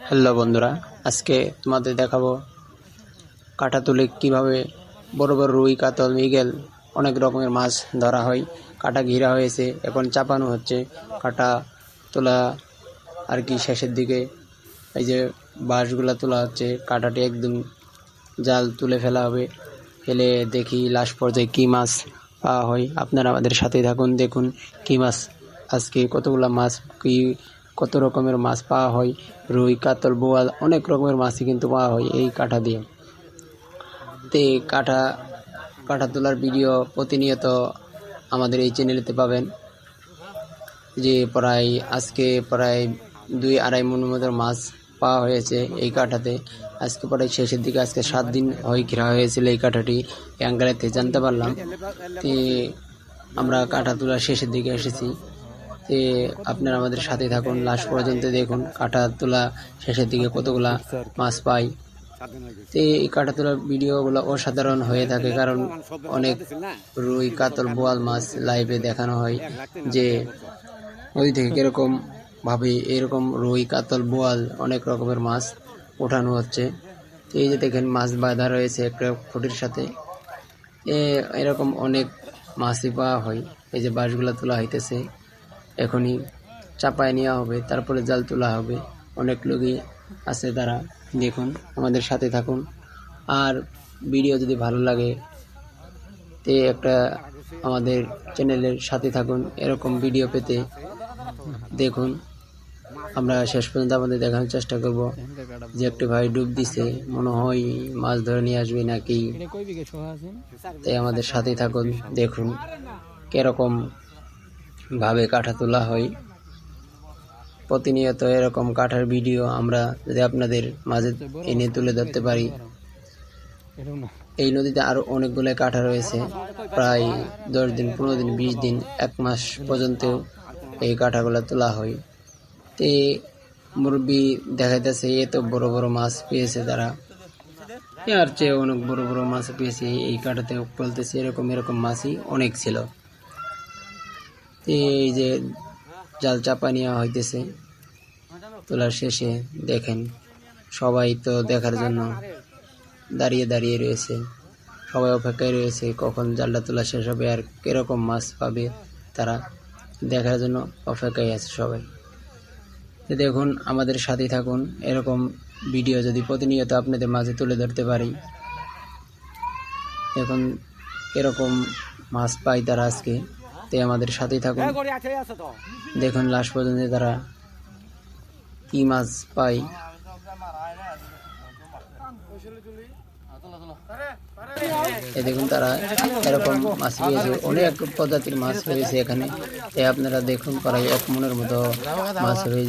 Hello বন্ধুরা, আজকে তোমাদের দেখাবো কাটা তুলে কিভাবে বড় বড় রুই, কাতল, মৃগেল অনেক রকমের মাছ ধরা হয়। কাটা ঘিরা হয়েছে, এখন চাপানো হচ্ছে। কাটা তোলা আর কি শেষের দিকে এই যে বাঁশগুলা তোলা হচ্ছে। কাটাটি একদম জাল তুলে ফেলা হবে, ফেলে দেখি লাস্ট পর্যায়ে কী মাছ পাওয়া হয়। আপনারা আমাদের সাথে থাকুন, দেখুন কী মাছ আজকে, কতগুলা মাছ, কত রকমের মাছ পাওয়া হয়। রুই, কাতল, বোয়াল অনেক রকমের মাছই কিন্তু পাওয়া হয় এই কাটা দিয়ে। তে কাটা তোলার ভিডিও প্রতিনিয়ত আমাদের এই চ্যানেলেতে পাবেন। যে আজকে প্রায় 2-2.5 মনের মতো মাছ পাওয়া হয়েছে এই কাটাতে। আজকে প্রায় শেষের দিকে, আজকে 7 দিন ঘেরা হয়েছিল এই কাটাটি, অ্যাঙ্গেলেতে জানতে পারলাম। তে আমরা কাটা তোলার শেষের দিকে এসেছি। তে আপনারা আমাদের সাথে থাকুন, লাস্ট পর্যন্ত দেখুন কাটা তোলা শেষের দিকে কতগুলা মাছ পাই। তো এই কাটা তোলার ভিডিওগুলো অসাধারণ হয়ে থাকে, কারণ অনেক রুই, কাতল, বোয়াল মাছ লাইভে দেখানো হয় যে ওই থেকে কীরকম ভাবে এরকম রুই, কাতল, বোয়াল অনেক রকমের মাছ ওঠানো হচ্ছে। এই যে দেখেন মাছ বাঁধা রয়েছে একটা খুঁটির সাথে, এরকম অনেক মাছই পাওয়া হয়। এই যে বাঁশগুলা তোলা হইতেছে, এখনই চাপায় নেওয়া হবে, তারপরে জাল তোলা হবে। অনেক লোকই আছে, তারা দেখুন, আমাদের সাথে থাকুন। আর ভিডিও যদি ভালো লাগে তে একটা আমাদের চ্যানেলের সাথে থাকুন, এরকম ভিডিও পেতে দেখুন। আমরা শেষ পর্যন্ত আমাদের দেখানোর চেষ্টা করব যে একটি ভাই ডুব দিছে, মনে হয় মাছ ধরে নিয়ে আসবে নাকি। তাই আমাদের সাথে থাকুন, দেখুন কিরকম ভাবে কাঠা তোলা হয়। প্রতিনিয়ত এরকম কাঠার ভিডিও আমরা যদি আপনাদের মাঝে এনে তুলে ধরতে পারি। এই নদীতে আরো অনেকগুলো কাঠা রয়েছে, প্রায় 10 দিন, 15 দিন, 20 দিন, 1 মাস পর্যন্ত এই কাঠাগুলো তোলা হয়। তে মুরব্বী দেখাইতেছে এত বড় বড় মাছ পেয়েছে তারা, আর চেয়ে অনেক বড় বড় মাছ পেয়েছে এই কাঠাতে। বলতেছে এরকম মাছই অনেক ছিল। এই যে জাল চাপা নেওয়া হইতেছে তোলার শেষে, দেখেন সবাই তো দেখার জন্য দাঁড়িয়ে দাঁড়িয়ে রয়েছে, সবাই অপেক্ষায় রয়েছে কখন জালটা তোলা শেষ হবে আর কিরকম মাছ পাবে, তারা দেখার জন্য অপেক্ষায় আছে সবাই। দেখুন, আমাদের সাথে থাকুন, এরকম ভিডিও যদি প্রতিনিয়ত আপনাদের মাঝে তুলে ধরতে পারি। এখন এরকম মাছ পাই তারা আজকে, তাই আমাদের সাথেই থাকুন, দেখুন লাস্ট পর্যন্ত তারা কি মাছ পাই। দেখুন তারা এরকম মাছ পেয়েছে, অনেক প্রজাতির মাছ রয়েছে এখানে। তাই আপনারা দেখুন প্রায় 1 মনের মতো মাছ রয়েছে।